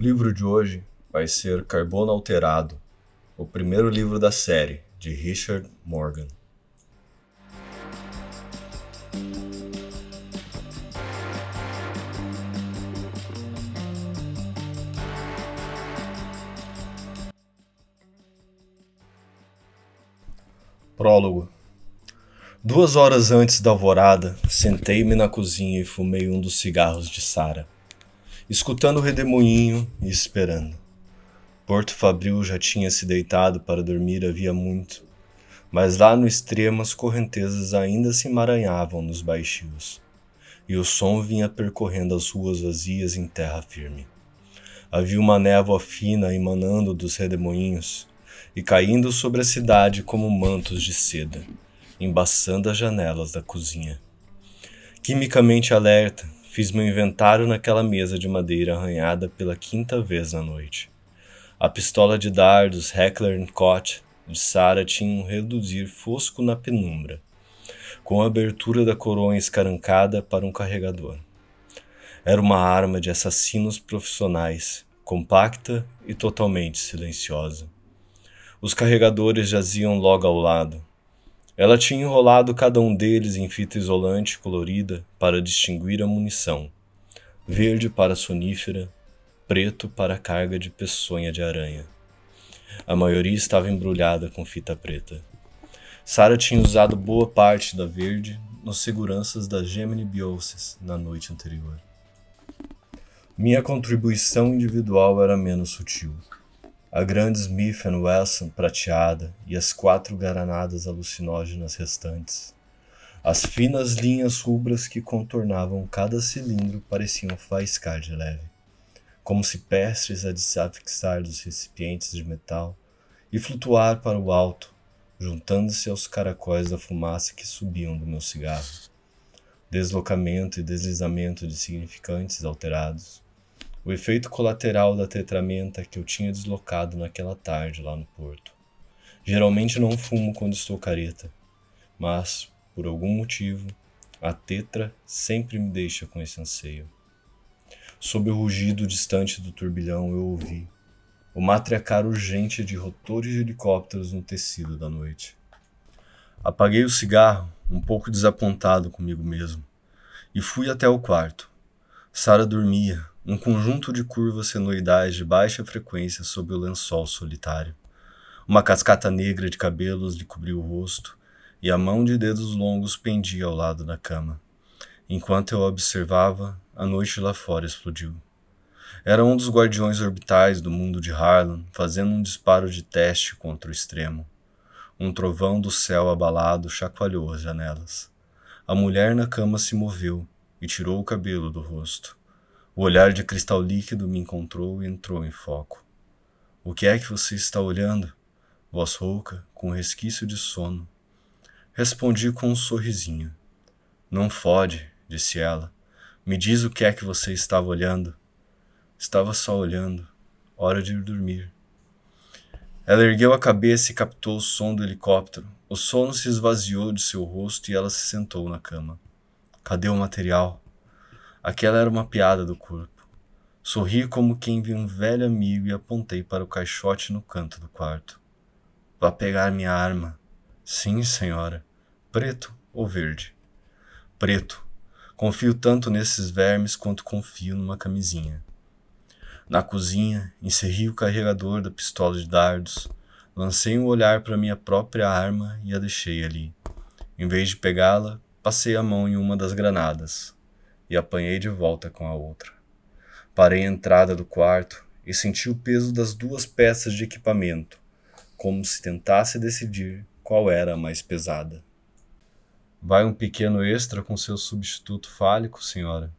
livro de hoje vai ser Carbono Alterado, o primeiro livro da série, de Richard Morgan. Prólogo. 2 horas antes da alvorada, sentei-me na cozinha e fumei um dos cigarros de Sara, escutando o redemoinho e esperando. Porto Fabril já tinha se deitado para dormir havia muito, mas lá no extremo as correntezas ainda se emaranhavam nos baixios, e o som vinha percorrendo as ruas vazias em terra firme. Havia uma névoa fina emanando dos redemoinhos e caindo sobre a cidade como mantos de seda, embaçando as janelas da cozinha. Quimicamente alerta, fiz meu inventário naquela mesa de madeira arranhada pela 5ª vez na noite. A pistola de dardos Heckler & Koch de Sara tinha um reduzir fosco na penumbra, com a abertura da coroa escarancada para um carregador. Era uma arma de assassinos profissionais, compacta e totalmente silenciosa. Os carregadores jaziam logo ao lado. Ela tinha enrolado cada um deles em fita isolante colorida para distinguir a munição. Verde para sonífera, preto para carga de peçonha de aranha. A maioria estava embrulhada com fita preta. Sara tinha usado boa parte da verde nos seguranças da Gemini Biosys na noite anterior. Minha contribuição individual era menos sutil. A grande Smith & Wesson prateada e as 4 granadas alucinógenas restantes. As finas linhas rubras que contornavam cada cilindro pareciam faiscar de leve, como se prestes a desafixar dos recipientes de metal e flutuar para o alto, juntando-se aos caracóis da fumaça que subiam do meu cigarro. Deslocamento e deslizamento de significantes alterados. O efeito colateral da tetramenta que eu tinha deslocado naquela tarde lá no porto. Geralmente não fumo quando estou careta, mas, por algum motivo, a tetra sempre me deixa com esse anseio. Sob o rugido distante do turbilhão eu ouvi o matriarcar urgente de rotores de helicópteros no tecido da noite. Apaguei o cigarro, um pouco desapontado comigo mesmo, e fui até o quarto. Sara dormia, um conjunto de curvas senoidais de baixa frequência sob o lençol solitário. Uma cascata negra de cabelos lhe cobriu o rosto, e a mão de dedos longos pendia ao lado da cama. Enquanto eu a observava, a noite lá fora explodiu. Era um dos guardiões orbitais do mundo de Harlan, fazendo um disparo de teste contra o extremo. Um trovão do céu abalado chacoalhou as janelas. A mulher na cama se moveu e tirou o cabelo do rosto. O olhar de cristal líquido me encontrou e entrou em foco. — O que é que você está olhando? Voz rouca, com resquício de sono. Respondi com um sorrisinho. — Não fode, disse ela. Me diz o que é que você estava olhando. Estava só olhando. Hora de ir dormir. Ela ergueu a cabeça e captou o som do helicóptero. O sono se esvaziou de seu rosto e ela se sentou na cama. Cadê o material? Aquela era uma piada do corpo. Sorri como quem viu um velho amigo e apontei para o caixote no canto do quarto. Vá pegar minha arma. Sim, senhora. Preto ou verde? Preto. Confio tanto nesses vermes quanto confio numa camisinha. Na cozinha, encerrei o carregador da pistola de dardos, lancei um olhar para minha própria arma e a deixei ali. Em vez de pegá-la, passei a mão em uma das granadas e apanhei de volta com a outra. Parei à entrada do quarto e senti o peso das 2 peças de equipamento, como se tentasse decidir qual era a mais pesada. Vai um pequeno extra com seu substituto fálico, senhora?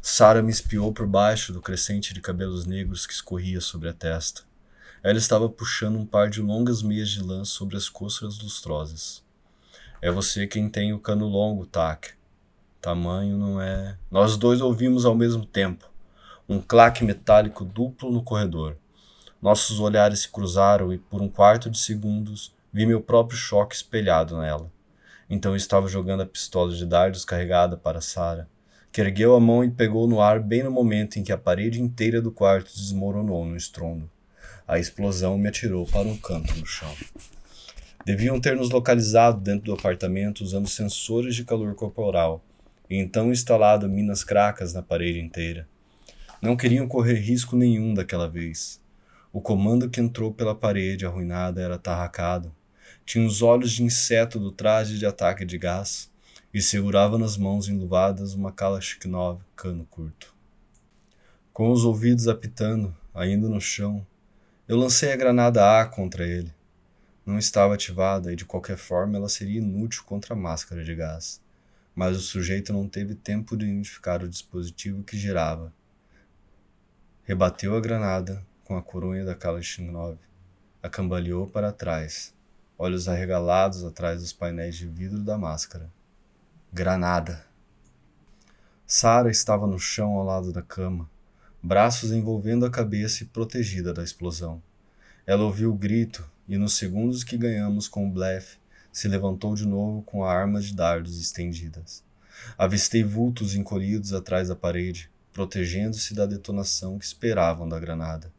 Sara me espiou por baixo do crescente de cabelos negros que escorria sobre a testa. Ela estava puxando um par de longas meias de lã sobre as costras lustrosas. É você quem tem o cano longo, Tac. Tamanho não é... Nós dois ouvimos ao mesmo tempo. Um claque metálico duplo no corredor. Nossos olhares se cruzaram e, por um quarto de segundos, vi meu próprio choque espelhado nela. Então eu estava jogando a pistola de dardos carregada para Sara, que ergueu a mão e pegou no ar bem no momento em que a parede inteira do quarto desmoronou no estrondo. A explosão me atirou para um canto no chão. Deviam ter nos localizado dentro do apartamento usando sensores de calor corporal e então instalado minas cracas na parede inteira. Não queriam correr risco nenhum daquela vez. O comando que entrou pela parede arruinada era atarracado. Tinha os olhos de inseto do traje de ataque de gás e segurava nas mãos enluvadas uma Kalashnikov cano curto. Com os ouvidos apitando, ainda no chão, eu lancei a granada A contra ele. Não estava ativada e de qualquer forma ela seria inútil contra a máscara de gás. Mas o sujeito não teve tempo de identificar o dispositivo que girava. Rebateu a granada com a coronha da Kalashnikov, a cambaleou para trás, olhos arregalados atrás dos painéis de vidro da máscara. Granada! Sarah estava no chão ao lado da cama, braços envolvendo a cabeça e protegida da explosão. Ela ouviu o grito e, nos segundos que ganhamos com o blefe, se levantou de novo com a arma de dardos estendidas. Avistei vultos encolhidos atrás da parede, protegendo-se da detonação que esperavam da granada.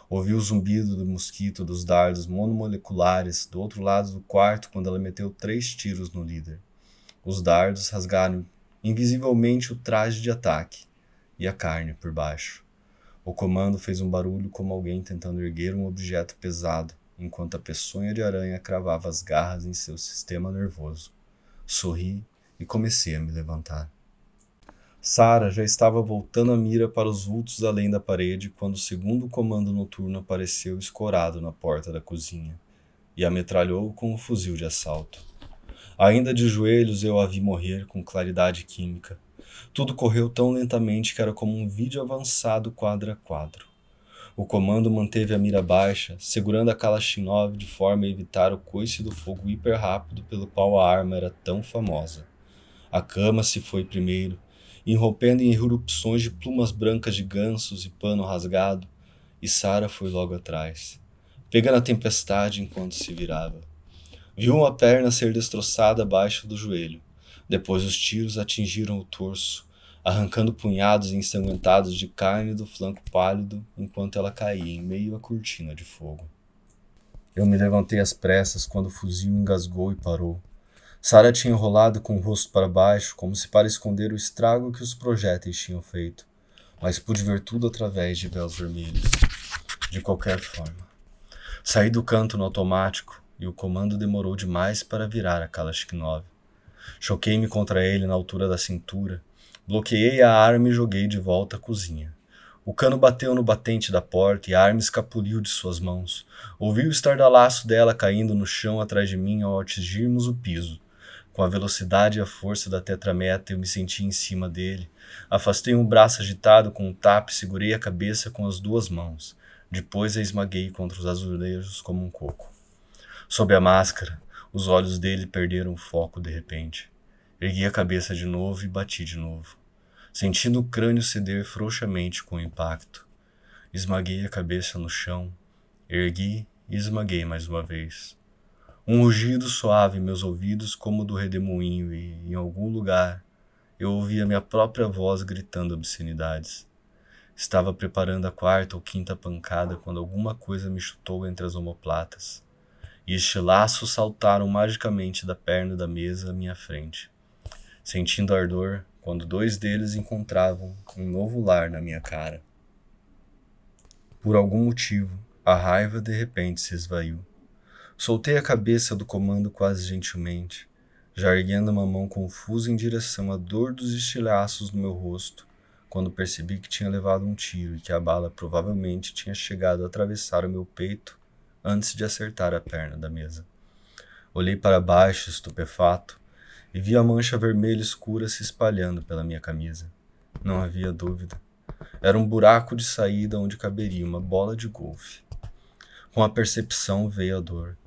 Ouvi o zumbido do mosquito dos dardos monomoleculares do outro lado do quarto quando ela meteu 3 tiros no líder. Os dardos rasgaram invisivelmente o traje de ataque e a carne por baixo. O comando fez um barulho como alguém tentando erguer um objeto pesado, enquanto a peçonha de aranha cravava as garras em seu sistema nervoso. Sorri e comecei a me levantar. Sarah já estava voltando a mira para os vultos além da parede quando o segundo comando noturno apareceu escorado na porta da cozinha e a metralhou com um fuzil de assalto. Ainda de joelhos eu a vi morrer com claridade química. Tudo correu tão lentamente que era como um vídeo avançado quadro a quadro. O comando manteve a mira baixa, segurando a Kalashnikov de forma a evitar o coice do fogo hiper rápido pelo qual a arma era tão famosa. A cama se foi primeiro, irrompendo em erupções de plumas brancas de gansos e pano rasgado, e Sarah foi logo atrás, pegando a tempestade enquanto se virava. Viu uma perna ser destroçada abaixo do joelho. Depois os tiros atingiram o torso, arrancando punhados ensanguentados de carne do flanco pálido enquanto ela caía em meio à cortina de fogo. Eu me levantei às pressas quando o fuzil engasgou e parou. Sarah tinha enrolado com o rosto para baixo, como se para esconder o estrago que os projéteis tinham feito, mas pude ver tudo através de véus vermelhos. De qualquer forma, saí do canto no automático e o comando demorou demais para virar a Kalashnikov. Choquei-me contra ele na altura da cintura, bloqueei a arma e joguei de volta à cozinha. O cano bateu no batente da porta e a arma escapuliu de suas mãos. Ouvi o estardalhaço dela caindo no chão atrás de mim ao atingirmos o piso. Com a velocidade e a força da tetrameta, eu me senti em cima dele. Afastei um braço agitado com um tapa e segurei a cabeça com as 2 mãos. Depois a esmaguei contra os azulejos como um coco. Sob a máscara, os olhos dele perderam o foco de repente. Ergui a cabeça de novo e bati de novo, sentindo o crânio ceder frouxamente com o impacto. Esmaguei a cabeça no chão, ergui e esmaguei mais uma vez. Um rugido suave em meus ouvidos como o do redemoinho e, em algum lugar, eu ouvia minha própria voz gritando obscenidades. Estava preparando a 4ª ou 5ª pancada quando alguma coisa me chutou entre as omoplatas, e estilhaços saltaram magicamente da perna da mesa à minha frente, sentindo ardor quando 2 deles encontravam um novo lar na minha cara. Por algum motivo, a raiva de repente se esvaiu. Soltei a cabeça do comando quase gentilmente, já erguendo uma mão confusa em direção à dor dos estilhaços no meu rosto, quando percebi que tinha levado um tiro e que a bala provavelmente tinha chegado a atravessar o meu peito antes de acertar a perna da mesa. Olhei para baixo, estupefato, e vi a mancha vermelha escura se espalhando pela minha camisa. Não havia dúvida. Era um buraco de saída onde caberia uma bola de golfe. Com a percepção veio a dor.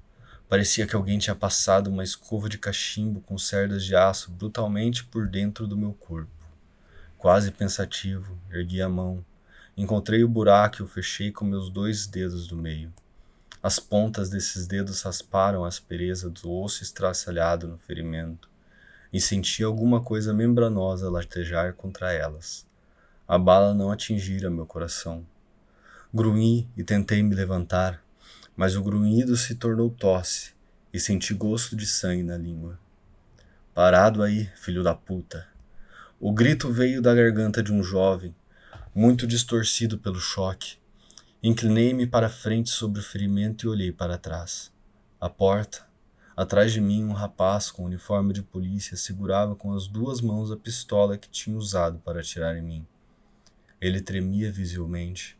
Parecia que alguém tinha passado uma escova de cachimbo com cerdas de aço brutalmente por dentro do meu corpo. Quase pensativo, ergui a mão. Encontrei o buraco e o fechei com meus 2 dedos do meio. As pontas desses dedos rasparam a aspereza do osso estraçalhado no ferimento. e senti alguma coisa membranosa latejar contra elas. A bala não atingira meu coração. Grunhi e tentei me levantar, mas o grunhido se tornou tosse e senti gosto de sangue na língua. Parado aí, filho da puta! O grito veio da garganta de um jovem, muito distorcido pelo choque. Inclinei-me para frente sobre o ferimento e olhei para trás. A porta. Atrás de mim, um rapaz com uniforme de polícia segurava com as duas mãos a pistola que tinha usado para atirar em mim. Ele tremia visivelmente.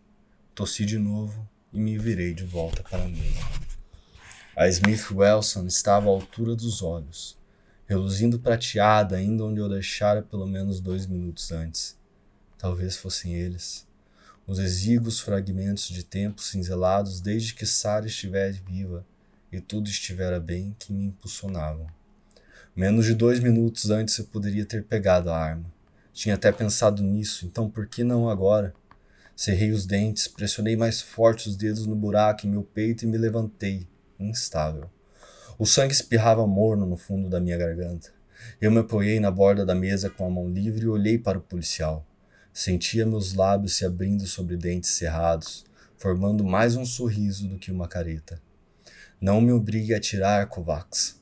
Tossi de novo e me virei de volta para a mesa. A Smith Wesson estava à altura dos olhos, reluzindo prateada ainda onde eu deixara pelo menos 2 minutos antes. Talvez fossem eles. Os exíguos fragmentos de tempo cinzelados desde que Sarah estivera viva e tudo estivera bem que me impulsionavam. Menos de 2 minutos antes eu poderia ter pegado a arma. Tinha até pensado nisso, então por que não agora? Cerrei os dentes, pressionei mais forte os dedos no buraco em meu peito e me levantei, instável. O sangue espirrava morno no fundo da minha garganta. Eu me apoiei na borda da mesa com a mão livre e olhei para o policial. Sentia meus lábios se abrindo sobre dentes cerrados, formando mais um sorriso do que uma careta. Não me obrigue a atirar, Kovacs.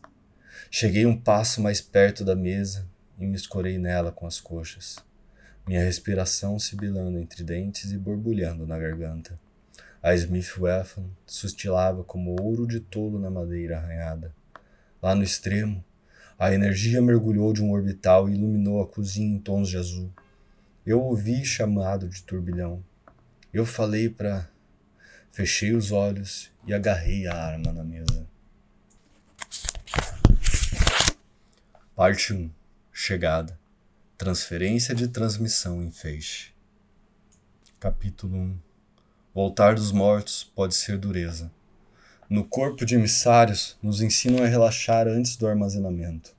Cheguei um passo mais perto da mesa e me escorei nela com as coxas. Minha respiração sibilando entre dentes e borbulhando na garganta. A Smith Wesson sustilava como ouro de tolo na madeira arranhada. Lá no extremo, a energia mergulhou de um orbital e iluminou a cozinha em tons de azul. Eu ouvi chamado de turbilhão. Eu falei para... Fechei os olhos e agarrei a arma na mesa. Parte 1. Chegada. Transferência de transmissão em feixe. Capítulo 1. Voltar dos mortos pode ser dureza. No corpo de emissários, nos ensinam a relaxar antes do armazenamento.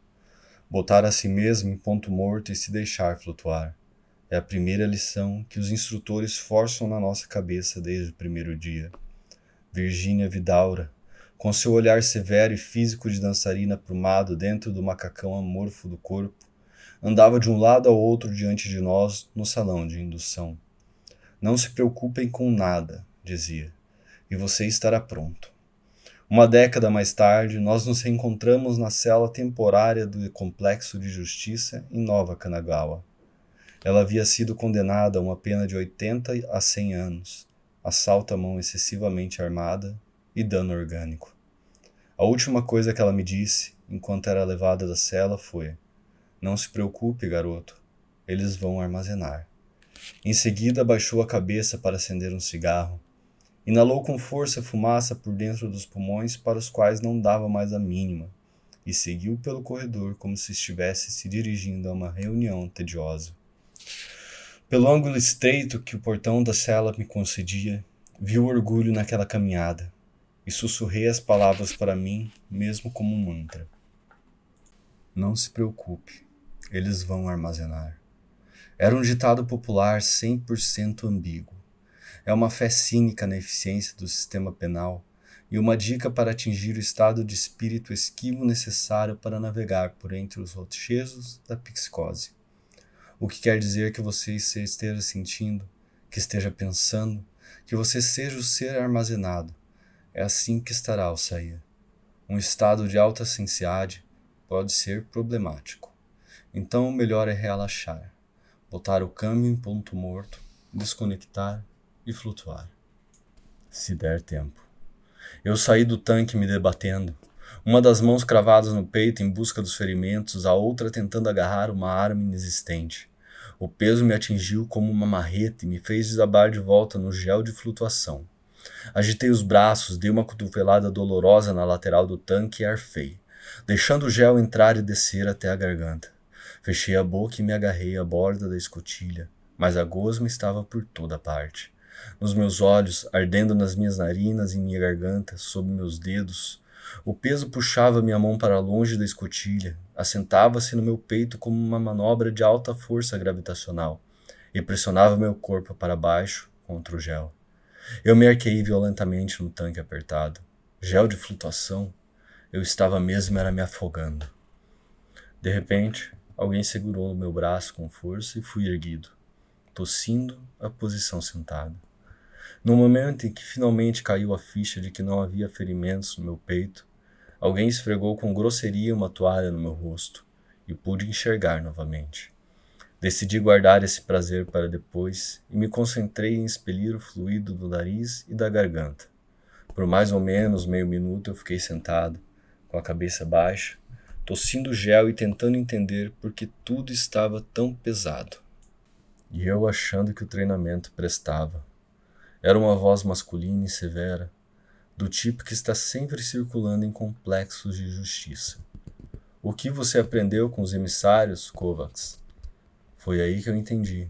Botar a si mesmo em ponto morto e se deixar flutuar. É a primeira lição que os instrutores forçam na nossa cabeça desde o primeiro dia. Virginia Vidaura, com seu olhar severo e físico de dançarina aprumado dentro do macacão amorfo do corpo, andava de um lado ao outro diante de nós no salão de indução. Não se preocupem com nada, dizia, e você estará pronto. Uma década mais tarde, nós nos reencontramos na cela temporária do Complexo de Justiça em Nova Kanagawa. Ela havia sido condenada a uma pena de 80 a 100 anos, assalto à mão excessivamente armada e dano orgânico. A última coisa que ela me disse, enquanto era levada da cela, foi: "Não se preocupe, garoto, eles vão armazenar." Em seguida, abaixou a cabeça para acender um cigarro. Inalou com força a fumaça por dentro dos pulmões para os quais não dava mais a mínima, e seguiu pelo corredor como se estivesse se dirigindo a uma reunião tediosa. Pelo ângulo estreito que o portão da cela me concedia, vi o orgulho naquela caminhada, e sussurrei as palavras para mim, mesmo como um mantra. Não se preocupe, eles vão armazenar. Era um ditado popular 100% ambíguo. É uma fé cínica na eficiência do sistema penal e uma dica para atingir o estado de espírito esquivo necessário para navegar por entre os rochedos da psicose. O que quer dizer que você esteja sentindo, que esteja pensando, que você seja o ser armazenado. É assim que estará ao sair. Um estado de alta sensiade pode ser problemático. Então o melhor é relaxar, botar o câmbio em ponto morto, desconectar e flutuar. Se der tempo. Eu saí do tanque me debatendo, uma das mãos cravadas no peito em busca dos ferimentos, a outra tentando agarrar uma arma inexistente. O peso me atingiu como uma marreta e me fez desabar de volta no gel de flutuação. Agitei os braços, dei uma cotovelada dolorosa na lateral do tanque e arfei, deixando o gel entrar e descer até a garganta. Fechei a boca e me agarrei à borda da escotilha, mas a gosma estava por toda parte. Nos meus olhos, ardendo nas minhas narinas e minha garganta, sob meus dedos, o peso puxava minha mão para longe da escotilha, assentava-se no meu peito como uma manobra de alta força gravitacional e pressionava meu corpo para baixo contra o gel. Eu me arquei violentamente no tanque apertado. Gel de flutuação? Eu estava mesmo era me afogando. De repente, alguém segurou o meu braço com força e fui erguido, tossindo a posição sentada. No momento em que finalmente caiu a ficha de que não havia ferimentos no meu peito, alguém esfregou com grosseria uma toalha no meu rosto e pude enxergar novamente. Decidi guardar esse prazer para depois e me concentrei em expelir o fluido do nariz e da garganta. Por mais ou menos meio minuto eu fiquei sentado, com a cabeça baixa, tossindo gel e tentando entender por que tudo estava tão pesado. E eu achando que o treinamento prestava. Era uma voz masculina e severa, do tipo que está sempre circulando em complexos de justiça. O que você aprendeu com os emissários, Kovacs? Foi aí que eu entendi.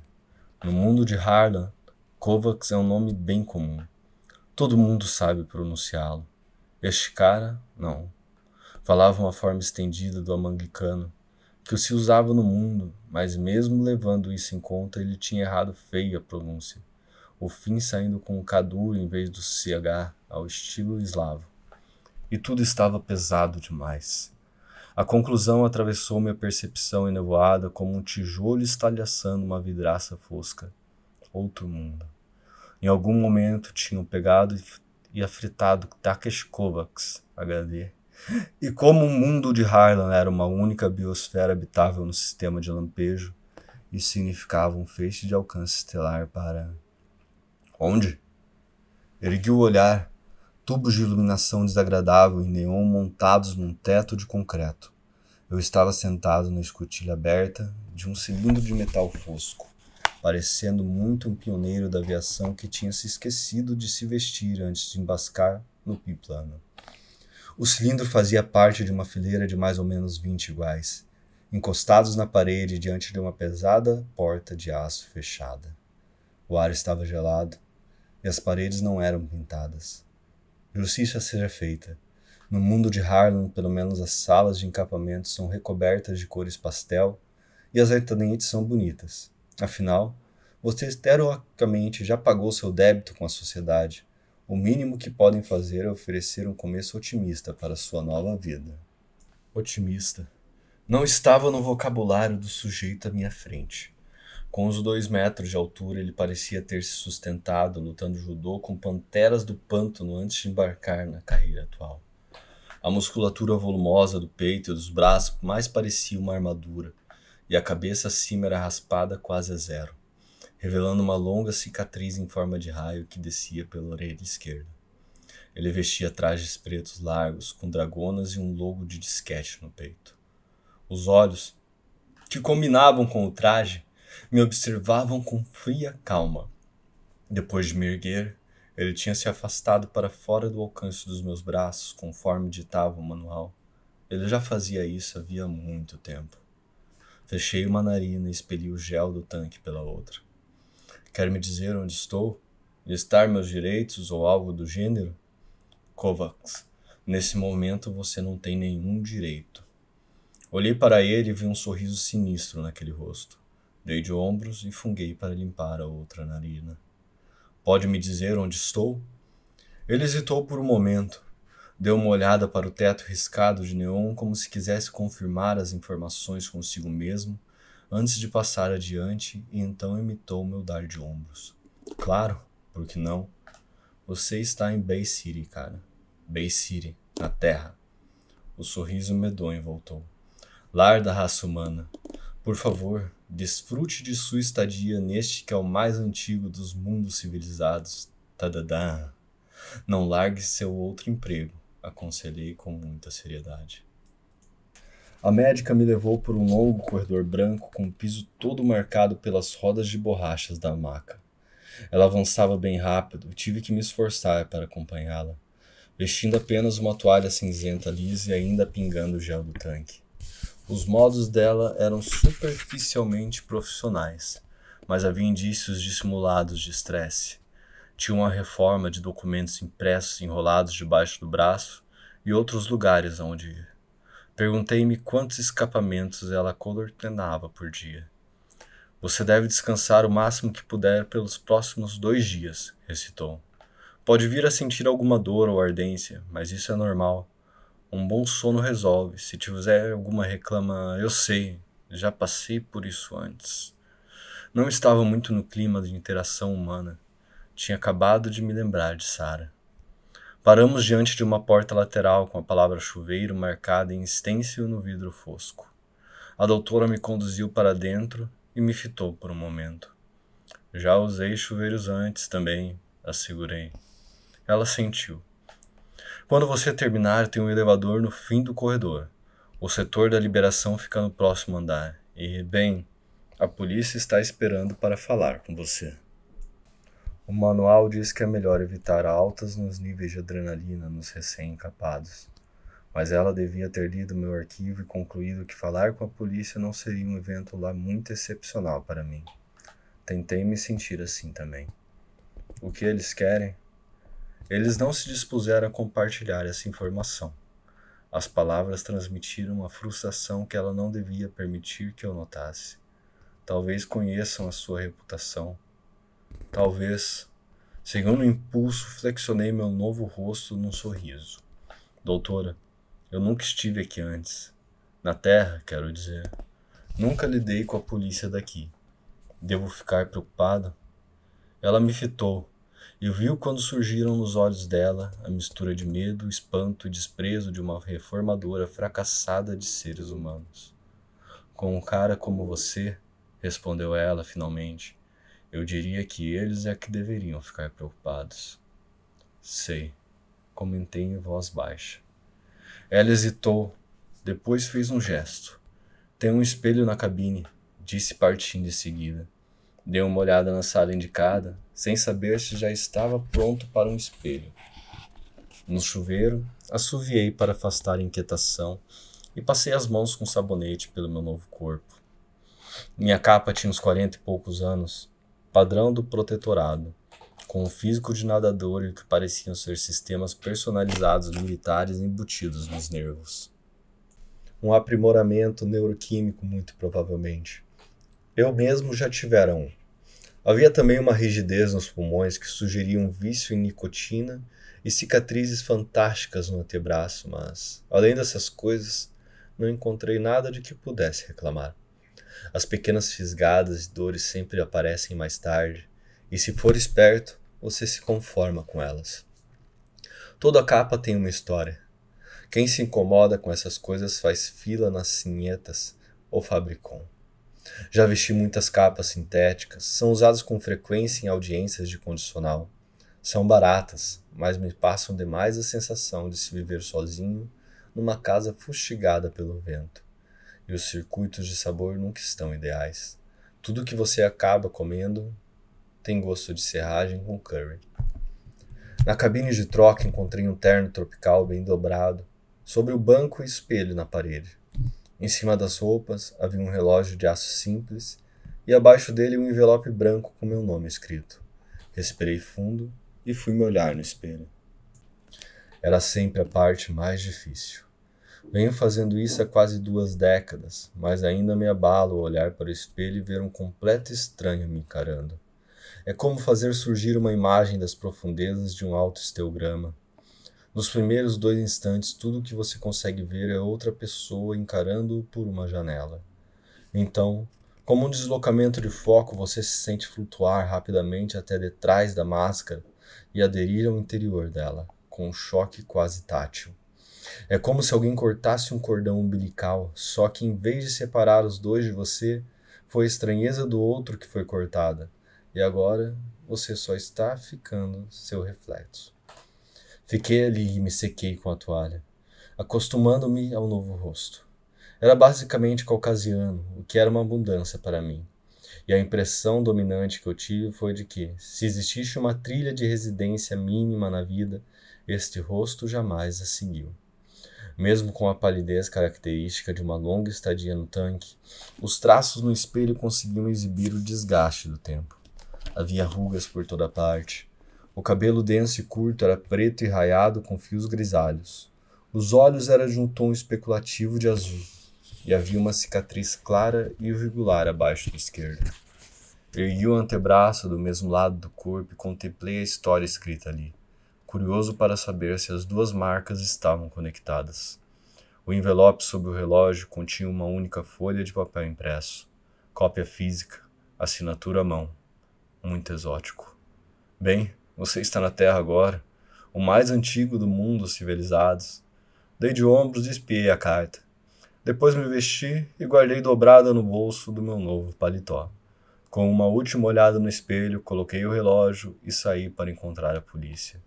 No mundo de Harlan, Kovacs é um nome bem comum. Todo mundo sabe pronunciá-lo. Este cara, não. Falava uma forma estendida do amangicano, que se usava no mundo, mas mesmo levando isso em conta, ele tinha errado feio a pronúncia. O fim saindo com o K duro em vez do CH, ao estilo eslavo. E tudo estava pesado demais. A conclusão atravessou minha percepção enevoada como um tijolo estalhaçando uma vidraça fosca. Outro mundo. Em algum momento tinham pegado e afritado Takeshi Kovacs, HD. E como o mundo de Harlan era uma única biosfera habitável no sistema de lampejo, isso significava um feixe de alcance estelar para... Onde? Ergui o olhar. Tubos de iluminação desagradável em neon montados num teto de concreto. Eu estava sentado na escotilha aberta de um cilindro de metal fosco, parecendo muito um pioneiro da aviação que tinha se esquecido de se vestir antes de embascar no biplano. O cilindro fazia parte de uma fileira de mais ou menos 20 iguais, encostados na parede diante de uma pesada porta de aço fechada. O ar estava gelado e as paredes não eram pintadas. Justiça seja feita. No mundo de Harlan, pelo menos as salas de encapamento são recobertas de cores pastel e as atendentes são bonitas. Afinal, você teoricamente já pagou seu débito com a sociedade. O mínimo que podem fazer é oferecer um começo otimista para sua nova vida. Otimista. Não estava no vocabulário do sujeito à minha frente. Com os 2 metros de altura, ele parecia ter se sustentado lutando judô com panteras do pântano antes de embarcar na carreira atual. A musculatura volumosa do peito e dos braços mais parecia uma armadura, e a cabeça acima era raspada quase a zero, revelando uma longa cicatriz em forma de raio que descia pela orelha esquerda. Ele vestia trajes pretos largos, com dragonas e um logo de disquete no peito. Os olhos, que combinavam com o traje, me observavam com fria calma. Depois de me erguer, ele tinha se afastado para fora do alcance dos meus braços, conforme ditava o manual. Ele já fazia isso havia muito tempo. Fechei uma narina e expeli o gel do tanque pela outra. Quer me dizer onde estou? Listar meus direitos ou algo do gênero? Kovacs, nesse momento você não tem nenhum direito. Olhei para ele e vi um sorriso sinistro naquele rosto. Dei de ombros e funguei para limpar a outra narina. Pode me dizer onde estou? Ele hesitou por um momento. Deu uma olhada para o teto riscado de neon como se quisesse confirmar as informações consigo mesmo antes de passar adiante e então imitou meu dar de ombros. Claro, por que não? Você está em Bay City, cara. Bay City, na Terra. O sorriso medonho voltou. Lar da raça humana. Por favor, desfrute de sua estadia neste que é o mais antigo dos mundos civilizados. Tadadá. Não largue seu outro emprego, aconselhei com muita seriedade. A médica me levou por um longo corredor branco com o piso todo marcado pelas rodas de borrachas da maca. Ela avançava bem rápido e tive que me esforçar para acompanhá-la, vestindo apenas uma toalha cinzenta lisa e ainda pingando o gel do tanque. Os modos dela eram superficialmente profissionais, mas havia indícios dissimulados de estresse. Tinha uma reforma de documentos impressos enrolados debaixo do braço e outros lugares aonde ir. Perguntei-me quantos escapamentos ela coordenava por dia. Você deve descansar o máximo que puder pelos próximos 2 dias, recitou. Pode vir a sentir alguma dor ou ardência, mas isso é normal. Um bom sono resolve. Se tiver alguma reclama, eu sei, já passei por isso antes. Não estava muito no clima de interação humana. Tinha acabado de me lembrar de Sarah. Paramos diante de uma porta lateral com a palavra chuveiro marcada em stencil no vidro fosco. A doutora me conduziu para dentro e me fitou por um momento. Já usei chuveiros antes também, assegurei. Ela sentiu. Quando você terminar, tem um elevador no fim do corredor. O setor da liberação fica no próximo andar. E, bem, a polícia está esperando para falar com você. O manual diz que é melhor evitar altas nos níveis de adrenalina nos recém-encapados. Mas ela devia ter lido meu arquivo e concluído que falar com a polícia não seria um evento lá muito excepcional para mim. Tentei me sentir assim também. O que eles querem? Eles não se dispuseram a compartilhar essa informação. As palavras transmitiram uma frustração que ela não devia permitir que eu notasse. Talvez conheçam a sua reputação. Talvez, segundo o impulso, flexionei meu novo rosto num sorriso. Doutora, eu nunca estive aqui antes. Na Terra, quero dizer. Nunca lidei com a polícia daqui. Devo ficar preocupado? Ela me fitou, e viu quando surgiram nos olhos dela a mistura de medo, espanto e desprezo de uma reformadora fracassada de seres humanos. Com um cara como você, respondeu ela finalmente, eu diria que eles é que deveriam ficar preocupados. Sei, comentei em voz baixa. Ela hesitou, depois fez um gesto. Tem um espelho na cabine, disse partindo em seguida. Dei uma olhada na sala indicada, sem saber se já estava pronto para um espelho. No chuveiro, assoviei para afastar a inquietação e passei as mãos com sabonete pelo meu novo corpo. Minha capa tinha uns 40 e poucos anos, padrão do protetorado, com um físico de nadador e o que pareciam ser sistemas personalizados militares embutidos nos nervos. Um aprimoramento neuroquímico, muito provavelmente. Eu mesmo já tivera um. Havia também uma rigidez nos pulmões que sugeria um vício em nicotina e cicatrizes fantásticas no antebraço, mas, além dessas coisas, não encontrei nada de que pudesse reclamar. As pequenas fisgadas e dores sempre aparecem mais tarde, e se for esperto, você se conforma com elas. Toda capa tem uma história. Quem se incomoda com essas coisas faz fila nas sinhetas ou fabricom. Já vesti muitas capas sintéticas, são usadas com frequência em audiências de condicional. São baratas, mas me passam demais a sensação de se viver sozinho numa casa fustigada pelo vento. E os circuitos de sabor nunca estão ideais. Tudo que você acaba comendo tem gosto de serragem com curry. Na cabine de troca encontrei um terno tropical bem dobrado, sobre o banco e espelho na parede. Em cima das roupas havia um relógio de aço simples e abaixo dele um envelope branco com meu nome escrito. Respirei fundo e fui me olhar no espelho. Era sempre a parte mais difícil. Venho fazendo isso há quase 2 décadas, mas ainda me abalo ao olhar para o espelho e ver um completo estranho me encarando. É como fazer surgir uma imagem das profundezas de um autoesteograma. Nos primeiros 2 instantes, tudo o que você consegue ver é outra pessoa encarando-o por uma janela. Então, como um deslocamento de foco, você se sente flutuar rapidamente até detrás da máscara e aderir ao interior dela, com um choque quase tátil. É como se alguém cortasse um cordão umbilical, só que em vez de separar os dois de você, foi a estranheza do outro que foi cortada, e agora você só está ficando seu reflexo. Fiquei ali e me sequei com a toalha, acostumando-me ao novo rosto. Era basicamente caucasiano, o que era uma abundância para mim. E a impressão dominante que eu tive foi de que, se existisse uma trilha de residência mínima na vida, este rosto jamais a seguiu. Mesmo com a palidez característica de uma longa estadia no tanque, os traços no espelho conseguiam exibir o desgaste do tempo. Havia rugas por toda parte. O cabelo denso e curto era preto e raiado com fios grisalhos. Os olhos eram de um tom especulativo de azul, e havia uma cicatriz clara e irregular abaixo da esquerda. Ergui o antebraço do mesmo lado do corpo e contemplei a história escrita ali. curioso para saber se as duas marcas estavam conectadas. O envelope sob o relógio continha uma única folha de papel impresso, cópia física, assinatura à mão. Muito exótico. Bem, você está na Terra agora, o mais antigo do mundo dos civilizados. Dei de ombros e espiei a carta. Depois me vesti e guardei dobrada no bolso do meu novo paletó. Com uma última olhada no espelho, coloquei o relógio e saí para encontrar a polícia.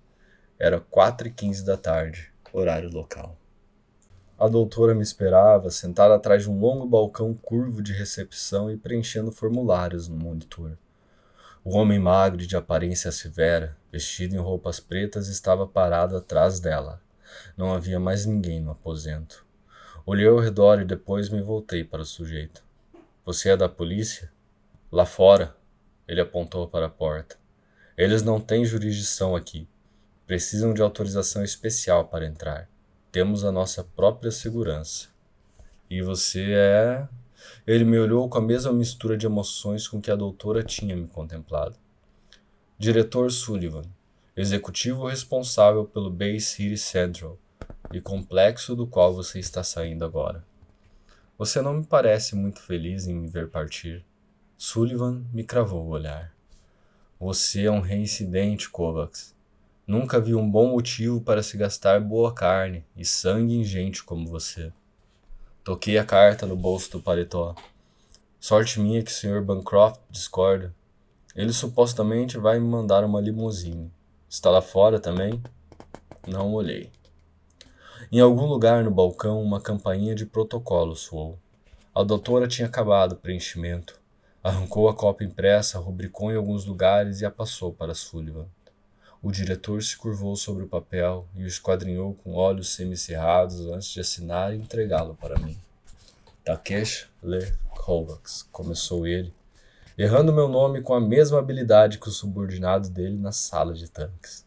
Era 4h15 da tarde, horário local. A doutora me esperava, sentada atrás de um longo balcão curvo de recepção e preenchendo formulários no monitor. O homem magro e de aparência severa, vestido em roupas pretas, estava parado atrás dela. Não havia mais ninguém no aposento. Olhei ao redor e depois me voltei para o sujeito. Você é da polícia? Lá fora. Ele apontou para a porta. Eles não têm jurisdição aqui. Precisam de autorização especial para entrar. Temos a nossa própria segurança. E você é... Ele me olhou com a mesma mistura de emoções com que a doutora tinha me contemplado. Diretor Sullivan, executivo responsável pelo Bay City Central e complexo do qual você está saindo agora. Você não me parece muito feliz em me ver partir. Sullivan me cravou o olhar. Você é um reincidente, Kovacs. Nunca vi um bom motivo para se gastar boa carne e sangue em gente como você. Toquei a carta no bolso do paletó. Sorte minha que o Sr. Bancroft discorda. Ele supostamente vai me mandar uma limusine. Está lá fora também? Não olhei. Em algum lugar no balcão, uma campainha de protocolo soou. A doutora tinha acabado o preenchimento. Arrancou a cópia impressa, rubricou em alguns lugares e a passou para Sullivan. O diretor se curvou sobre o papel e o esquadrinhou com olhos semicerrados antes de assinar e entregá-lo para mim. Takeshi Lee Kovacs, começou ele, errando meu nome com a mesma habilidade que o subordinado dele na sala de tanques.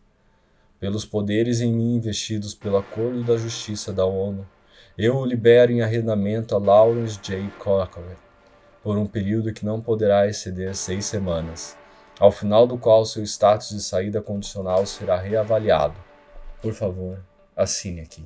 Pelos poderes em mim investidos pelo Acordo da Justiça da ONU, eu o libero em arrendamento a Lawrence J. Cochran, por um período que não poderá exceder 6 semanas, ao final do qual seu status de saída condicional será reavaliado. Por favor, assine aqui.